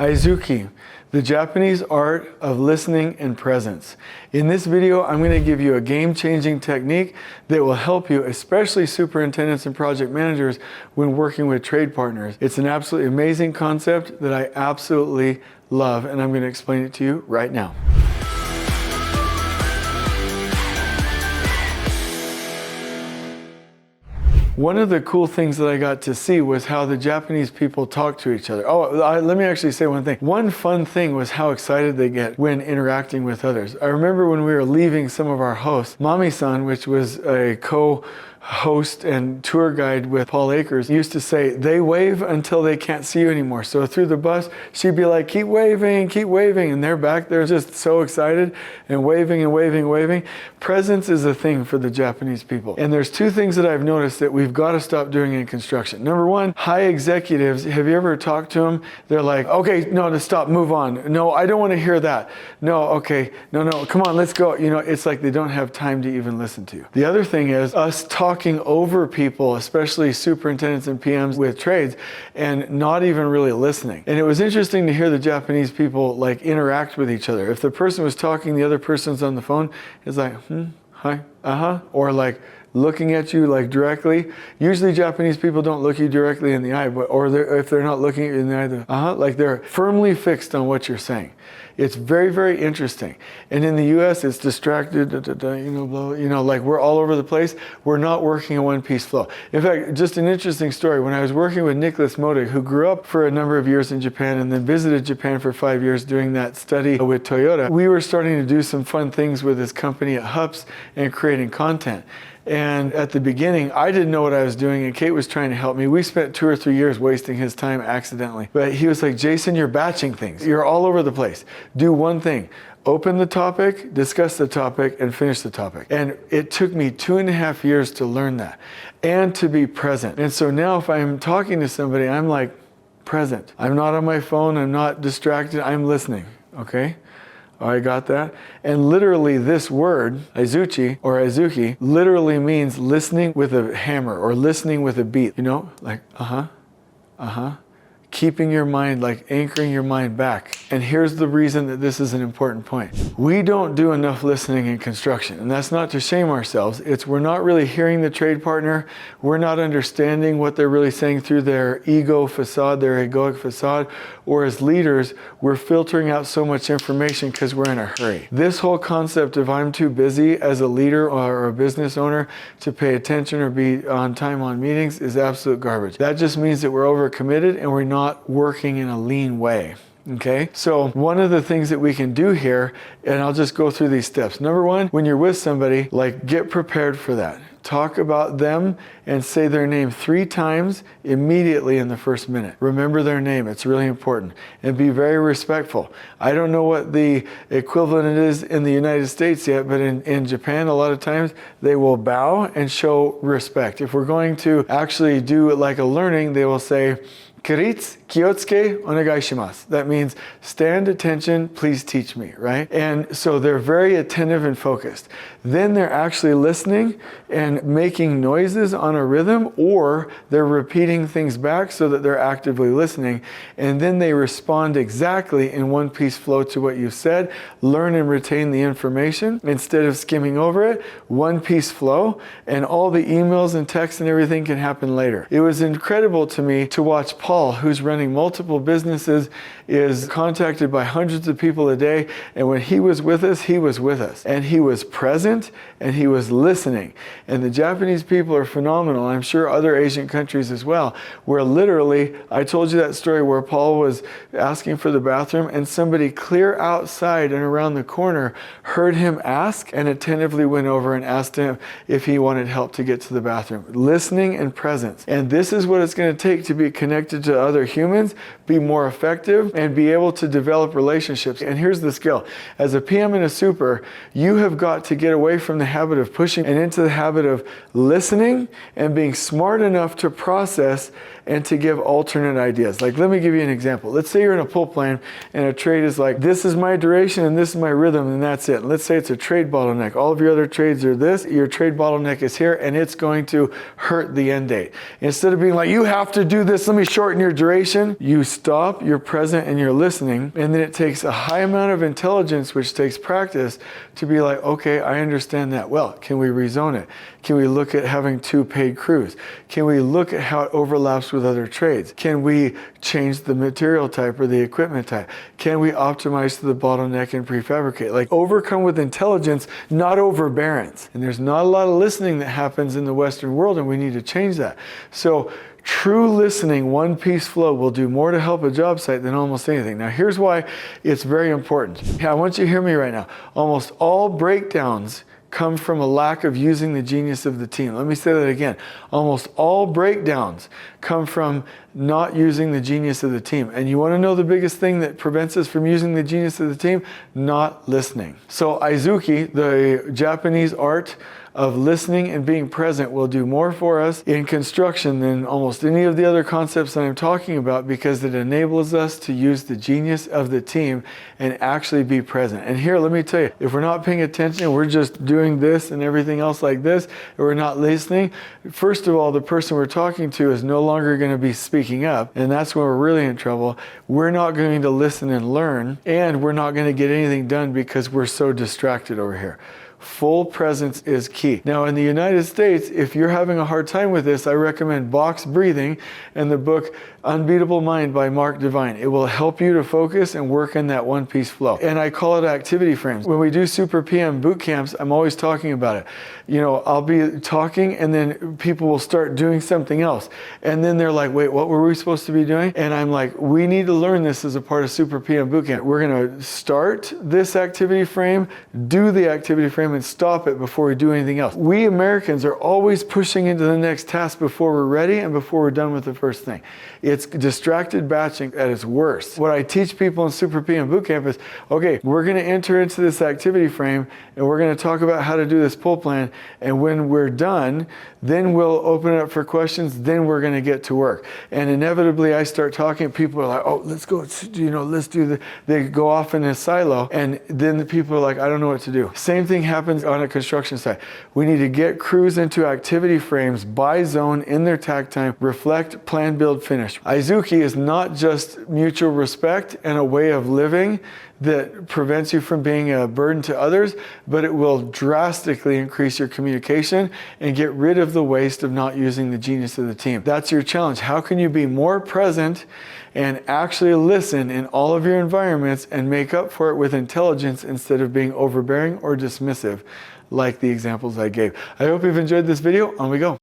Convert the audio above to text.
Aizuchi, the Japanese art of listening and presence. In this video, I'm going to give you a game-changing technique that will help you, especially superintendents and project managers, when working with trade partners. It's an absolutely amazing concept that I absolutely love, and I'm going to explain it to you right now. One of the cool things that I got to see was how the Japanese people talk to each other. Let me actually say one thing. One fun thing was how excited they get when interacting with others. I remember when we were leaving some of our hosts, Mami-san, which was a co-host and tour guide with Paul Akers, used to say, they wave until they can't see you anymore. So through the bus, she'd be like, keep waving, and they're back there just so excited and waving and waving and waving. Presence is a thing for the Japanese people. And there's two things that I've noticed that we've got to stop doing in construction. Number one, high executives, have you ever talked to them? They're like, okay, no, stop, move on. No, I don't want to hear that. No, okay, no, come on, let's go. You know, it's like they don't have time to even listen to you. The other thing is us talking over people, especially superintendents and PMs with trades, and not even really listening. And it was interesting to hear the Japanese people like interact with each other. If the person was talking, the other person's on the phone, it's like, hi, or like looking at you like directly. Usually Japanese people don't look you directly in the eye, if they're not looking at you in the eye, like they're firmly fixed on what you're saying. It's very, very interesting. And in the US, it's distracted, like we're all over the place. We're not working in one piece flow. In fact, just an interesting story. When I was working with Nicholas Modig, who grew up for a number of years in Japan and then visited Japan for 5 years doing that study with Toyota, we were starting to do some fun things with his company at Hups and creating content. And at the beginning, I didn't know what I was doing, and Kate was trying to help me. We spent 2 or 3 years wasting his time accidentally. But he was like, Jason, you're batching things. You're all over the place. Do one thing. Open the topic, discuss the topic, and finish the topic. And it took me 2.5 years to learn that and to be present. And so now if I'm talking to somebody, I'm like present. I'm not on my phone. I'm not distracted. I'm listening. Okay? I got that. And literally this word, Aizuchi or Aizuchi, literally means listening with a hammer or listening with a beat. You know, like, keeping your mind, like anchoring your mind back. And here's the reason that this is an important point. We don't do enough listening in construction. And that's not to shame ourselves. It's we're not really hearing the trade partner. We're not understanding what they're really saying through their ego facade, their egoic facade. Or as leaders, we're filtering out so much information because we're in a hurry. This whole concept of I'm too busy as a leader or a business owner to pay attention or be on time on meetings is absolute garbage. That just means that we're overcommitted and we're not working in a lean way. Okay, so one of the things that we can do here, and I'll just go through these steps. Number one, when you're with somebody, like get prepared for that. Talk about them and say their name 3 times immediately in the first minute. Remember their name, it's really important. And be very respectful. I don't know what the equivalent is in the United States yet, but in Japan, a lot of times they will bow and show respect. If we're going to actually do it like a learning, they will say, Kiritsu, Kiotsuke, onegai shimasu. That means stand attention, please teach me, right? And so they're very attentive and focused. Then they're actually listening and making noises on a rhythm, or they're repeating things back so that they're actively listening. And then they respond exactly in one piece flow to what you've said. Learn and retain the information instead of skimming over it. One piece flow, and all the emails and texts and everything can happen later. It was incredible to me to watch Paul, who's running multiple businesses, is contacted by hundreds of people a day. And when he was with us, he was with us. And he was present and he was listening. And the Japanese people are phenomenal. I'm sure other Asian countries as well, where literally, I told you that story where Paul was asking for the bathroom and somebody clear outside and around the corner heard him ask and attentively went over and asked him if he wanted help to get to the bathroom. Listening and presence. And this is what it's going to take to be connected to other humans, be more effective, and be able to develop relationships. And here's the skill. As a PM and a super, you have got to get away from the habit of pushing and into the habit of listening and being smart enough to process and to give alternate ideas. Like, let me give you an example. Let's say you're in a pull plan and a trade is like, this is my duration and this is my rhythm and that's it. Let's say it's a trade bottleneck. All of your other trades are this, your trade bottleneck is here, and it's going to hurt the end date. Instead of being like, you have to do this, let me short shorten your duration, you stop, you're present, and you're listening. And then it takes a high amount of intelligence, which takes practice, to be like, okay, I understand that well. Can we rezone it? Can we look at having 2 paid crews? Can we look at how it overlaps with other trades? Can we change the material type or the equipment type? Can we optimize to the bottleneck and prefabricate? Like, overcome with intelligence, not overbearance. And there's not a lot of listening that happens in the Western world, and we need to change that. So true listening, one-piece flow, will do more to help a job site than almost anything. Now, here's why it's very important. I want you to hear me right now. Almost all breakdowns come from a lack of using the genius of the team. Let me say that again. Almost all breakdowns come from not using the genius of the team. And you want to know the biggest thing that prevents us from using the genius of the team? Not listening. So Aizuchi, the Japanese art of listening and being present, will do more for us in construction than almost any of the other concepts that I'm talking about, because it enables us to use the genius of the team and actually be present. And here, let me tell you, if we're not paying attention, we're just doing this and everything else like this, and we're not listening, first of all, the person we're talking to is no longer going to be speaking up, and that's when we're really in trouble. We're not going to listen and learn, and we're not going to get anything done because we're so distracted over here. Full presence is key. Now, in the United States, if you're having a hard time with this, I recommend box breathing and the book Unbeatable Mind by Mark Divine. It will help you to focus and work in that one-piece flow. And I call it activity frames. When we do Super PM boot camps, I'm always talking about it. You know, I'll be talking and then people will start doing something else. And then they're like, wait, what were we supposed to be doing? And I'm like, we need to learn this as a part of Super PM boot camp. We're going to start this activity frame, do the activity frame, and stop it before we do anything else. We Americans are always pushing into the next task before we're ready and before we're done with the first thing. It's distracted batching at its worst. What I teach people in Super PM Bootcamp is, okay, we're going to enter into this activity frame and we're going to talk about how to do this pull plan. And when we're done, then we'll open it up for questions. Then we're going to get to work. And inevitably, I start talking. People are like, oh, let's go, you know, let's do the, they go off in a silo. And then the people are like, I don't know what to do. Same thing happens on a construction site. We need to get crews into activity frames by zone in their takt time, reflect, plan, build, finish. Aizuchi is not just mutual respect and a way of living that prevents you from being a burden to others, but it will drastically increase your communication and get rid of the waste of not using the genius of the team. That's your challenge. How can you be more present and actually listen in all of your environments and make up for it with intelligence instead of being overbearing or dismissive, like the examples I gave? I hope you've enjoyed this video. On we go.